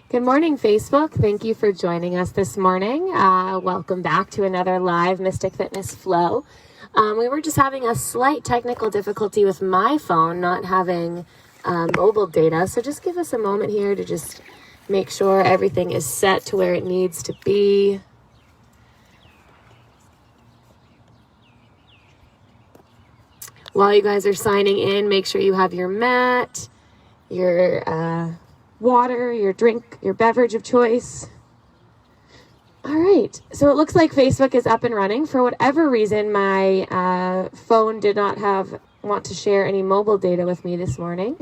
Good morning, Facebook. Thank you for joining us this morning. Welcome back to another live Mystic Fitness Flow. We were just having a slight technical difficulty with my phone not having mobile data. So just give us a moment here to just make sure everything is set to where it needs to be. While you guys are signing in, make sure you have your mat, your water, your drink, your beverage of choice. All right, so it looks like Facebook is up and running. For whatever reason, my phone did not want to share any mobile data with me this morning.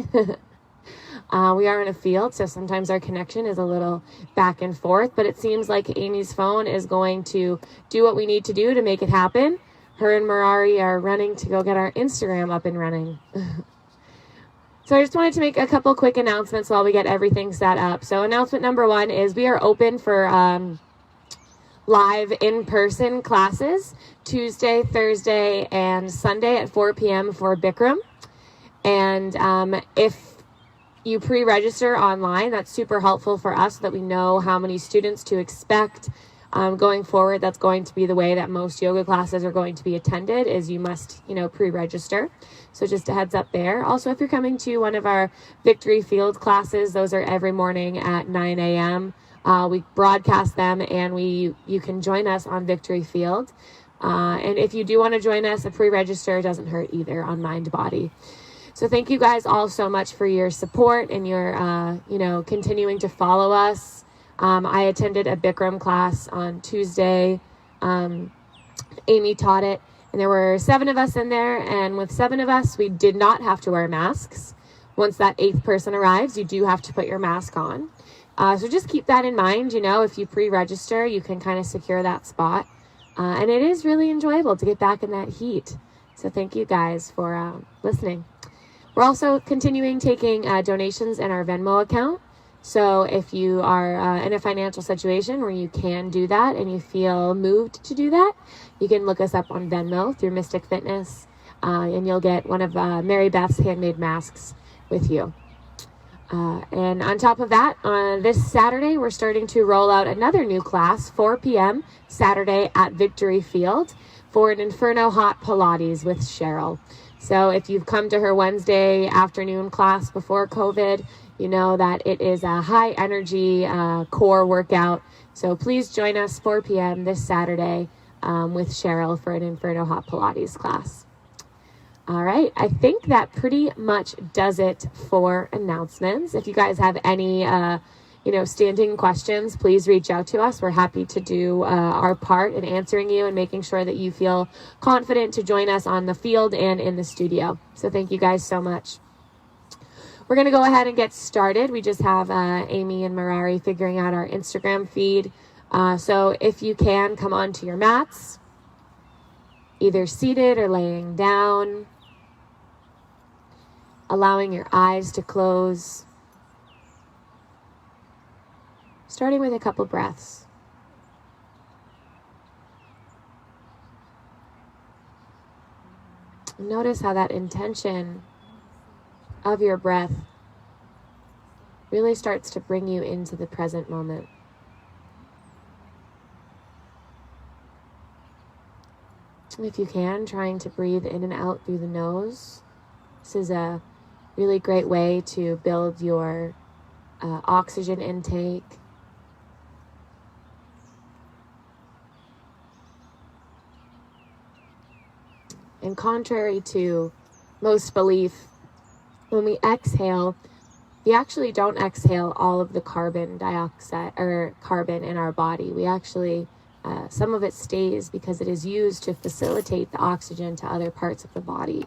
We are in a field, so sometimes our connection is a little back and forth, but it seems like Amy's phone is going to do what we need to do to make it happen. Her and Marari are running to go get our Instagram up and running. So I just wanted to make a couple quick announcements while we get everything set up. So announcement number one is we are open for live in-person classes Tuesday, Thursday, and Sunday at 4 p.m. for Bikram. And if you pre-register online, that's super helpful for us so that we know how many students to expect. Going forward, that's going to be the way that most yoga classes are going to be attended, is you must, pre-register. So just a heads up there. Also, if you're coming to one of our Victory Field classes, those are every morning at 9 a.m. We broadcast them, and you can join us on Victory Field. And if you do want to join us, a pre-register doesn't hurt either on Mind Body. So thank you guys all so much for your support and your, continuing to follow us. I attended a Bikram class on Tuesday. Amy taught it, and there were 7 of us in there, and with 7 of us, we did not have to wear masks. Once that 8th person arrives, you do have to put your mask on. So just keep that in mind. If you pre-register, you can kind of secure that spot. And it is really enjoyable to get back in that heat. So thank you guys for listening. We're also continuing taking donations in our Venmo account. So if you are in a financial situation where you can do that and you feel moved to do that, you can look us up on Venmo through Mystic Fitness, and you'll get one of Mary Beth's handmade masks with you. And on top of that, on this Saturday, we're starting to roll out another new class, 4 p.m. Saturday at Victory Field for an Inferno Hot Pilates with Cheryl. So if you've come to her Wednesday afternoon class before COVID, you know that it is a high energy core workout. So please join us 4 p.m. this Saturday with Cheryl for an Inferno Hot Pilates class. All right, I think that pretty much does it for announcements. If you guys have any, standing questions, please reach out to us. We're happy to do our part in answering you and making sure that you feel confident to join us on the field and in the studio. So thank you guys so much. We're going to go ahead and get started. We just have Amy and Marari figuring out our Instagram feed. So if you can, come onto your mats, either seated or laying down, allowing your eyes to close, starting with a couple breaths. Notice how that intention of your breath really starts to bring you into the present moment. If you can, trying to breathe in and out through the nose. This is a really great way to build your oxygen intake. And contrary to most belief, when we exhale, we actually don't exhale all of the carbon dioxide or carbon in our body. We actually, some of it stays because it is used to facilitate the oxygen to other parts of the body.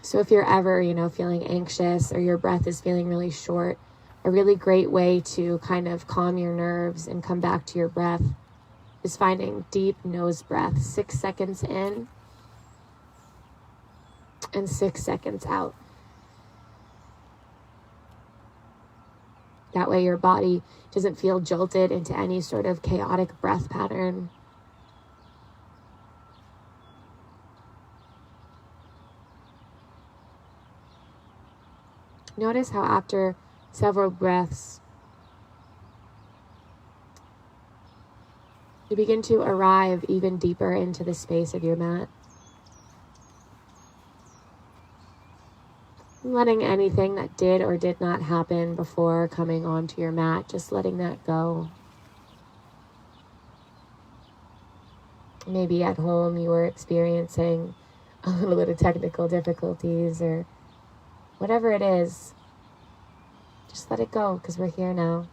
So if you're ever, feeling anxious or your breath is feeling really short, a really great way to kind of calm your nerves and come back to your breath is finding deep nose breath, 6 seconds in and 6 seconds out. That way your body doesn't feel jolted into any sort of chaotic breath pattern. Notice how after several breaths, you begin to arrive even deeper into the space of your mat. Letting anything that did or did not happen before coming onto your mat, just letting that go. Maybe at home you were experiencing a little bit of technical difficulties or whatever it is. Just let it go, because we're here now.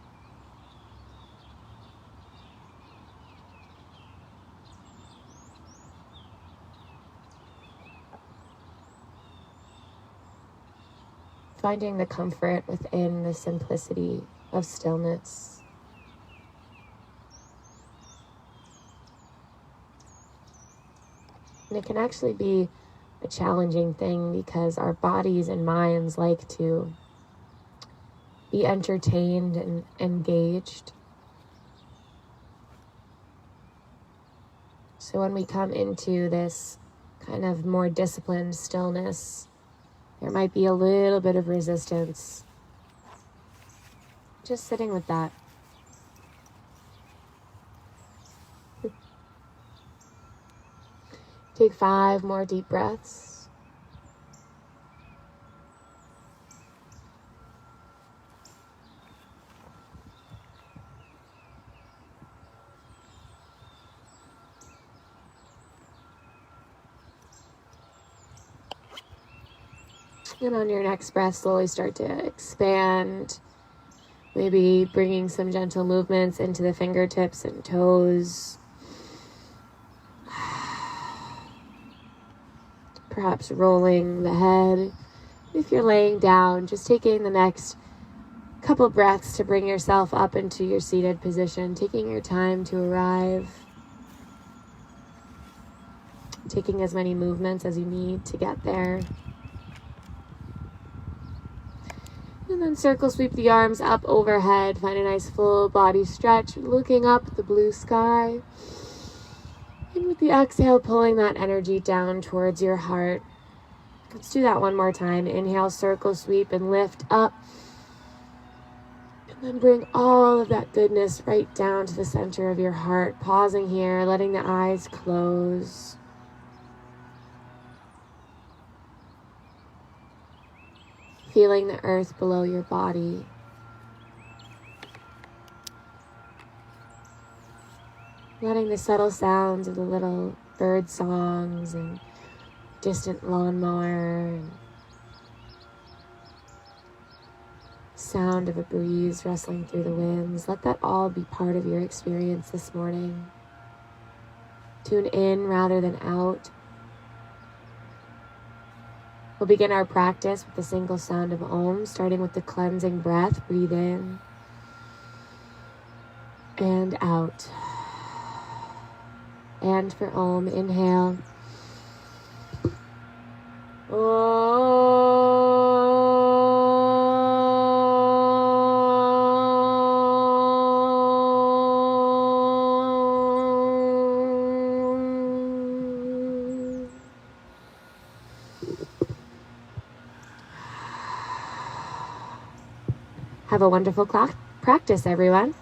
Finding the comfort within the simplicity of stillness. And it can actually be a challenging thing because our bodies and minds like to be entertained and engaged. So when we come into this kind of more disciplined stillness, there might be a little bit of resistance. Just sitting with that. Take 5 more deep breaths. And on your next breath, slowly start to expand. Maybe bringing some gentle movements into the fingertips and toes. Perhaps rolling the head. If you're laying down, just taking the next couple breaths to bring yourself up into your seated position. Taking your time to arrive. Taking as many movements as you need to get there. And then circle sweep the arms up overhead. Find a nice full body stretch, looking up at the blue sky. And with the exhale, pulling that energy down towards your heart. Let's do that one more time. Inhale, circle sweep and lift up. And then bring all of that goodness right down to the center of your heart. Pausing here, letting the eyes close. Feeling the earth below your body. Letting the subtle sounds of the little bird songs and distant lawnmower and sound of a breeze rustling through the winds. Let that all be part of your experience this morning. Tune in rather than out. We'll begin our practice with the single sound of Om, starting with the cleansing breath. Breathe in and out. And for Om, inhale. Have a wonderful practice, everyone.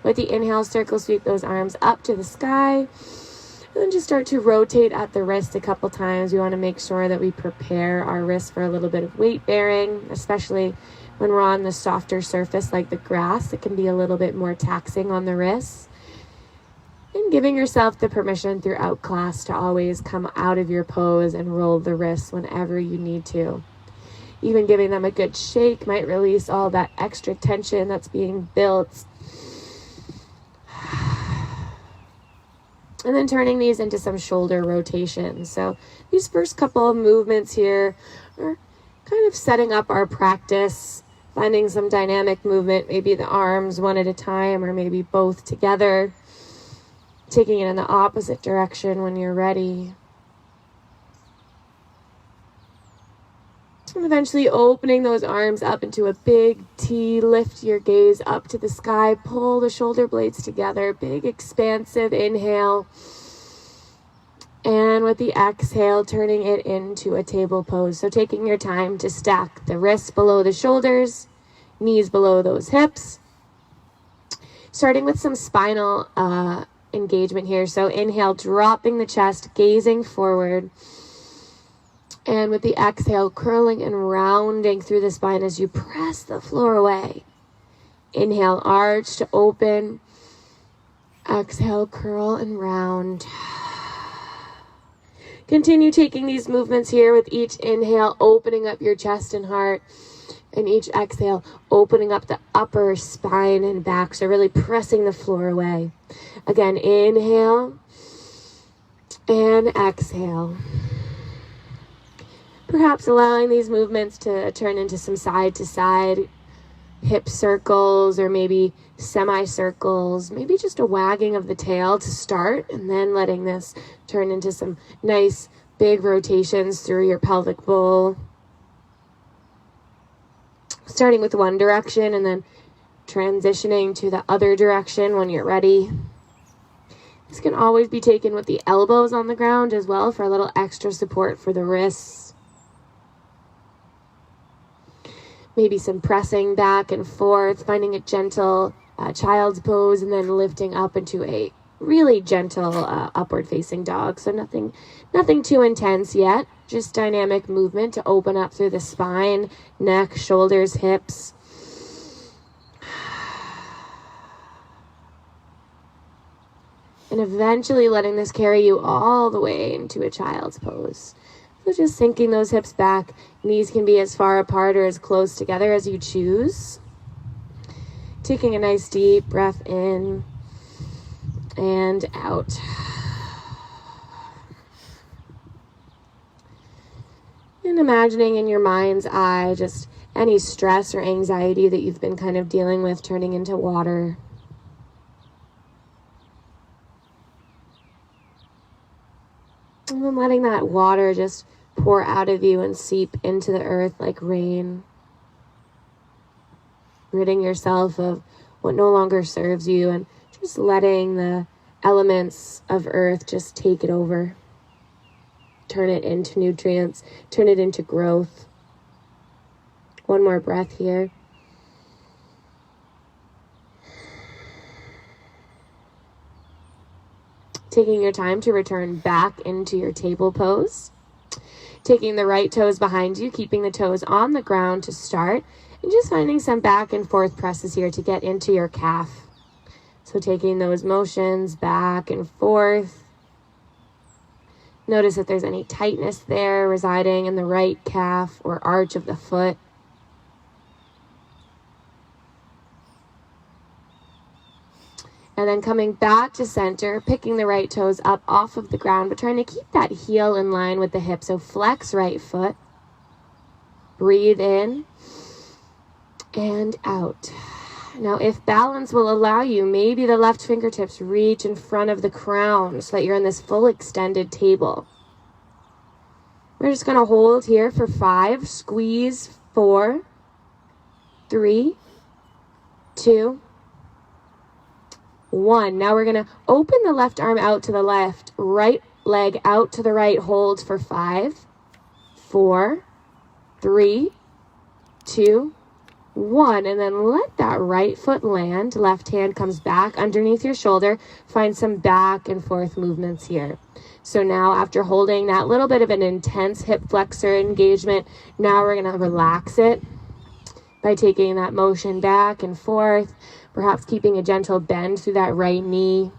With the inhale, circle sweep those arms up to the sky. And then just start to rotate at the wrist a couple times. We want to make sure that we prepare our wrists for a little bit of weight bearing, especially when we're on the softer surface like the grass. It can be a little bit more taxing on the wrists. And giving yourself the permission throughout class to always come out of your pose and roll the wrists whenever you need to. Even giving them a good shake might release all that extra tension that's being built. And then turning these into some shoulder rotations. So these first couple of movements here are kind of setting up our practice, finding some dynamic movement, maybe the arms one at a time or maybe both together, taking it in the opposite direction when you're ready. And eventually opening those arms up into a big T. Lift your gaze up to the sky. Pull the shoulder blades together. Big expansive inhale. And with the exhale, turning it into a table pose. So taking your time to stack the wrists below the shoulders, knees below those hips. Starting with some spinal engagement here. So inhale, dropping the chest, gazing forward. And with the exhale, curling and rounding through the spine as you press the floor away. Inhale, arch to open. Exhale, curl and round. Continue taking these movements here with each inhale, opening up your chest and heart. And each exhale, opening up the upper spine and back. So really pressing the floor away. Again, inhale and exhale. Perhaps allowing these movements to turn into some side to side hip circles or maybe semicircles, maybe just a wagging of the tail to start, and then letting this turn into some nice big rotations through your pelvic bowl. Starting with one direction and then transitioning to the other direction when you're ready. This can always be taken with the elbows on the ground as well for a little extra support for the wrists. Maybe some pressing back and forth, finding a gentle child's pose, and then lifting up into a really gentle upward facing dog. So nothing too intense yet, just dynamic movement to open up through the spine, neck, shoulders, hips. And eventually letting this carry you all the way into a child's pose. So just sinking those hips back. Knees can be as far apart or as close together as you choose. Taking a nice deep breath in and out. And imagining in your mind's eye just any stress or anxiety that you've been kind of dealing with turning into water. And then letting that water just pour out of you and seep into the earth like rain. Ridding yourself of what no longer serves you and just letting the elements of earth just take it over. Turn it into nutrients, turn it into growth. One more breath here. Taking your time to return back into your table pose. Taking the right toes behind you, keeping the toes on the ground to start, and just finding some back and forth presses here to get into your calf. So taking those motions back and forth. Notice if there's any tightness there residing in the right calf or arch of the foot. And then coming back to center, picking the right toes up off of the ground, but trying to keep that heel in line with the hip. So flex right foot. Breathe in and out. Now, if balance will allow you, maybe the left fingertips reach in front of the crown so that you're in this full extended table. We're just going to hold here for 5. Squeeze. 4, 3, 2, 1. Now we're going to open the left arm out to the left, right leg out to the right. Hold for 5, 4, 3, 2, 1. And then let that right foot land. Left hand comes back underneath your shoulder. Find some back and forth movements here. So now after holding that little bit of an intense hip flexor engagement, now we're going to relax it by taking that motion back and forth, perhaps keeping a gentle bend through that right knee.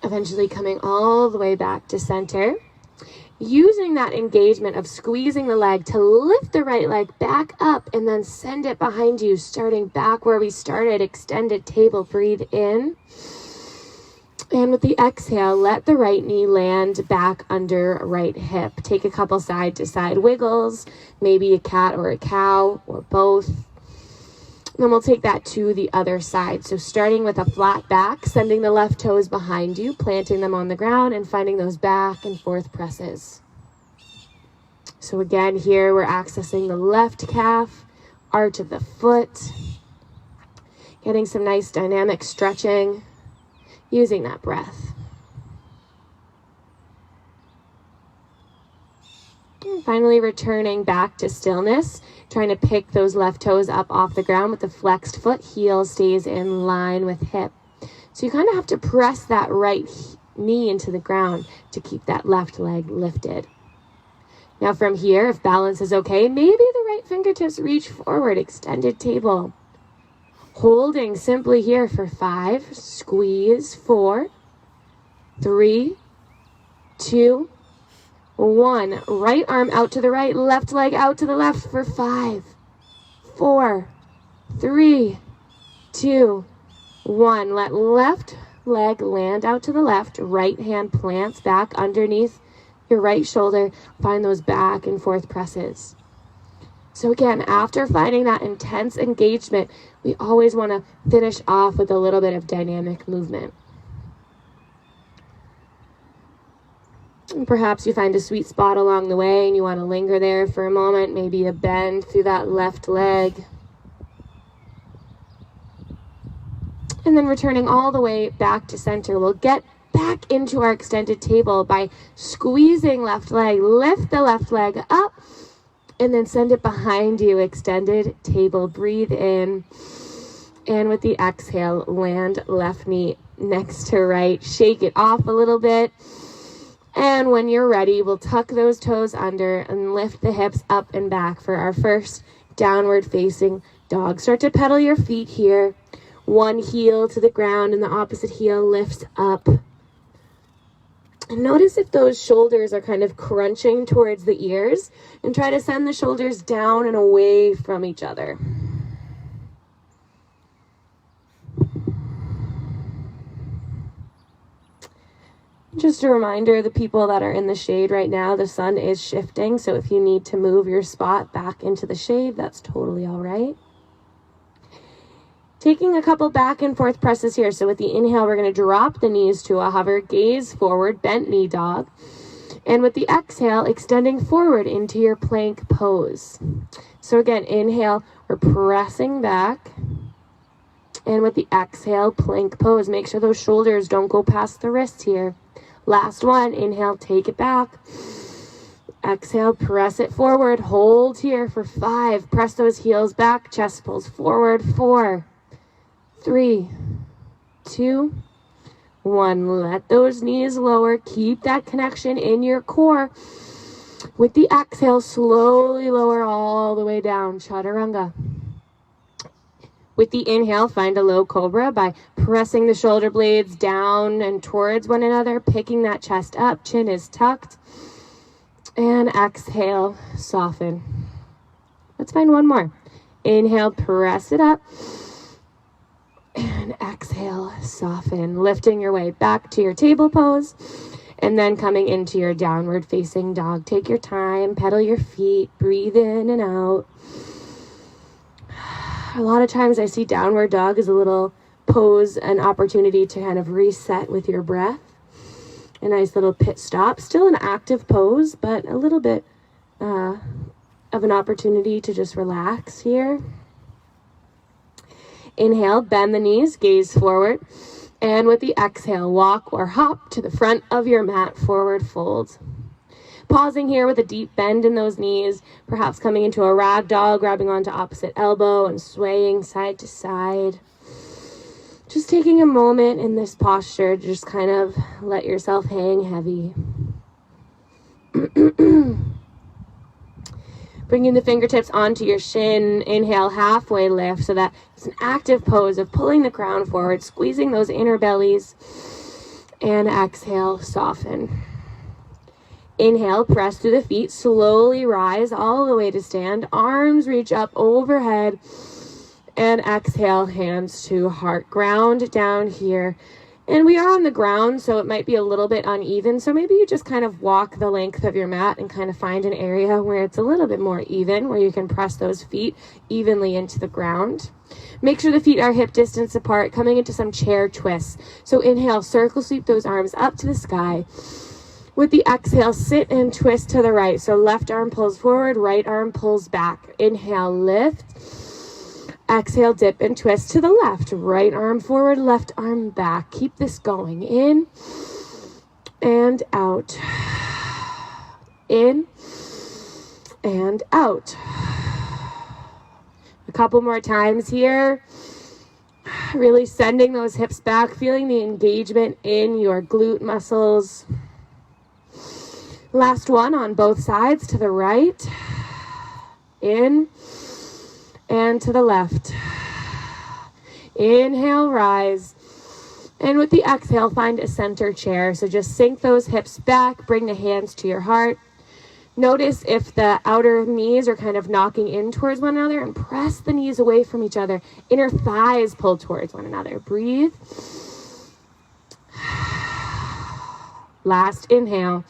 Eventually coming all the way back to center. Using that engagement of squeezing the leg to lift the right leg back up and then send it behind you, starting back where we started, extended table. Breathe in. And with the exhale, let the right knee land back under right hip. Take a couple side to side wiggles, maybe a cat or a cow or both. And then we'll take that to the other side. So starting with a flat back, sending the left toes behind you, planting them on the ground and finding those back and forth presses. So again, here we're accessing the left calf, arch of the foot, getting some nice dynamic stretching. using that breath. And finally, returning back to stillness, trying to pick those left toes up off the ground with the flexed foot. Heel stays in line with hip. So you kind of have to press that right knee into the ground to keep that left leg lifted. Now from here, if balance is okay, maybe the right fingertips reach forward, extended table. Holding simply here for 5, squeeze, 4, 3, 2, 1. Right arm out to the right, left leg out to the left for 5, 4, 3, 2, 1. Let left leg land out to the left, right hand plants back underneath your right shoulder. Find those back and forth presses. So again, after finding that intense engagement, we always want to finish off with a little bit of dynamic movement. And perhaps you find a sweet spot along the way and you want to linger there for a moment, maybe a bend through that left leg. And then returning all the way back to center, we'll get back into our extended table by squeezing left leg. Lift the left leg up and then send it behind you. Extended table. Breathe in. And with the exhale, land left knee next to right. Shake it off a little bit. And when you're ready, we'll tuck those toes under and lift the hips up and back for our first downward facing dog. Start to pedal your feet here. One heel to the ground and the opposite heel lifts up. And notice if those shoulders are kind of crunching towards the ears, and try to send the shoulders down and away from each other. Just a reminder, the people that are in the shade right now, the sun is shifting, so if you need to move your spot back into the shade, that's totally all right. Taking a couple back and forth presses here. So with the inhale, we're going to drop the knees to a hover, gaze forward, bent knee dog. And with the exhale, extending forward into your plank pose. So again, inhale, we're pressing back. And with the exhale, plank pose. Make sure those shoulders don't go past the wrists here. Last one, inhale, take it back. Exhale, press it forward. Hold here for 5. Press those heels back, chest pulls forward. 4, 3, 2, 1. Let those knees lower. Keep that connection in your core. With the exhale, slowly lower all the way down. Chaturanga. With the inhale, find a low cobra by pressing the shoulder blades down and towards one another, picking that chest up. Chin is tucked. And exhale, soften. Let's find one more. Inhale, press it up. And exhale, soften, lifting your way back to your table pose, and then coming into your downward facing dog. Take your time, pedal your feet, breathe in and out. A lot of times I see downward dog as a little pose, an opportunity to kind of reset with your breath. A nice little pit stop, still an active pose, but a little bit of an opportunity to just relax here. Inhale, bend the knees, gaze forward. And with the exhale, walk or hop to the front of your mat, forward fold. Pausing here with a deep bend in those knees, perhaps coming into a rag doll, grabbing onto opposite elbow and swaying side to side. Just taking a moment in this posture to just kind of let yourself hang heavy. Bringing the fingertips onto your shin. Inhale, halfway lift, so that it's an active pose of pulling the crown forward, squeezing those inner bellies. And exhale, soften. Inhale, press through the feet, slowly rise all the way to stand. Arms reach up overhead. And exhale, hands to heart. Ground down here. And we are on the ground, so it might be a little bit uneven. So maybe you just kind of walk the length of your mat and kind of find an area where it's a little bit more even, where you can press those feet evenly into the ground. Make sure the feet are hip distance apart, coming into some chair twists. So inhale, circle sweep those arms up to the sky. With the exhale, sit and twist to the right. So left arm pulls forward, right arm pulls back. Inhale, lift. Exhale, dip and twist to the left. Right arm forward, left arm back. Keep this going. In and out. In and out. A couple more times here. Really sending those hips back, feeling the engagement in your glute muscles. Last one on both sides, to the right. In and to the left. Inhale, rise. And with the exhale, find a center chair. So just sink those hips back, bring the hands to your heart. Notice if the outer knees are kind of knocking in towards one another, and press the knees away from each other. Inner thighs pull towards one another. Breathe. Last inhale.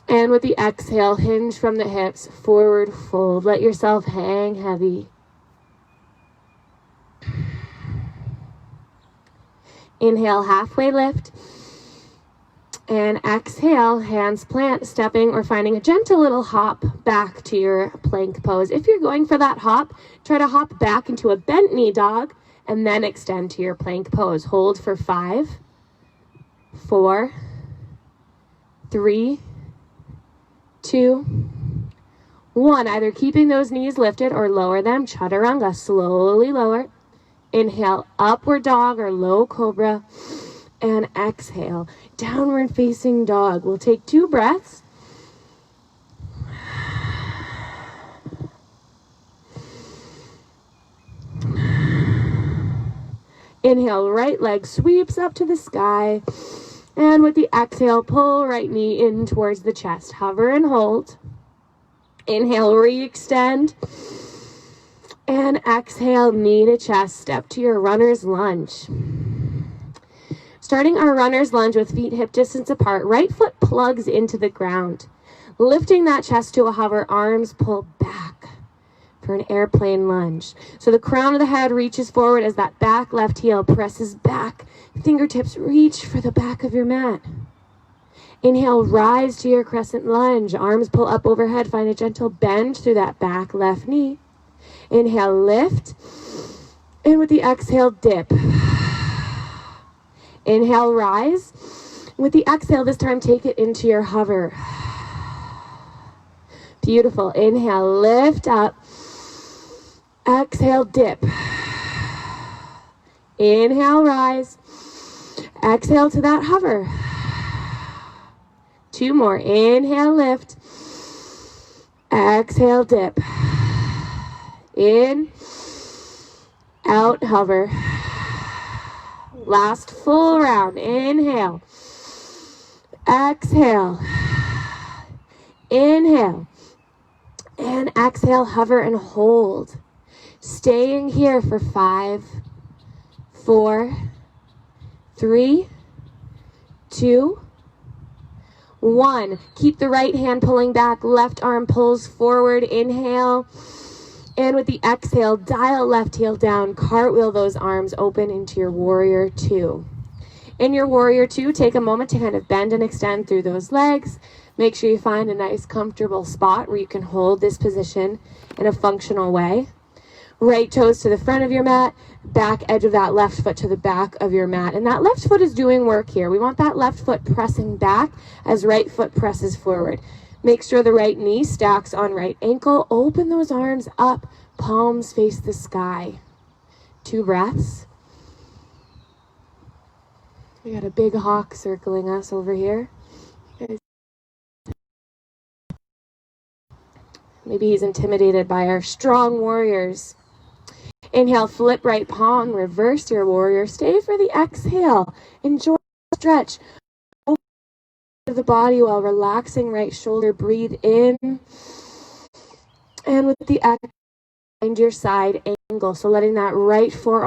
And with the exhale, hinge from the hips, forward fold. Let yourself hang heavy. Inhale, halfway lift. And exhale, hands plant, stepping or finding a gentle little hop back to your plank pose. If you're going for that hop, try to hop back into a bent knee dog and then extend to your plank pose. Hold for 5, 4, 3, 2, 1. Either keeping those knees lifted or lower them. Chaturanga, slowly lower. Inhale, upward dog or low cobra. And exhale, downward facing dog. We'll take 2 breaths. Inhale, right leg sweeps up to the sky. And with the exhale, pull right knee in towards the chest. Hover and hold. Inhale, re-extend. And exhale, knee to chest. Step to your runner's lunge. Starting our runner's lunge with feet hip distance apart, right foot plugs into the ground. Lifting that chest to a hover, arms pull back for an airplane lunge. So the crown of the head reaches forward as that back left heel presses back. Fingertips reach for the back of your mat. Inhale, rise to your crescent lunge. Arms pull up overhead. Find a gentle bend through that back left knee. Inhale, lift. And with the exhale, dip. Inhale, rise. With the exhale, this time take it into your hover. Beautiful. Inhale, lift up. Exhale, dip. Inhale, rise. Exhale to that hover. 2 more. Inhale, lift. Exhale, dip. In, out, hover. Last full round. Inhale. Exhale. Inhale. And exhale, hover and hold. Staying here for 5, 4, 3, 2, 1. Keep the right hand pulling back. Left arm pulls forward. Inhale. And with the exhale, dial left heel down, cartwheel those arms open into your warrior 2. In your warrior 2, take a moment to kind of bend and extend through those legs. Make sure you find a nice comfortable spot where you can hold this position in a functional way. Right toes to the front of your mat, back edge of that left foot to the back of your mat. And that left foot is doing work here. We want that left foot pressing back as right foot presses forward. Make sure the right knee stacks on right ankle. Open those arms up. Palms face the sky. 2 breaths. We got a big hawk circling us over here. Maybe he's intimidated by our strong warriors. Inhale, flip right palm, reverse your warrior. Stay for the exhale. Enjoy the stretch. The body while relaxing right shoulder. Breathe in, and with the exhale, find your side angle. So letting that right forearm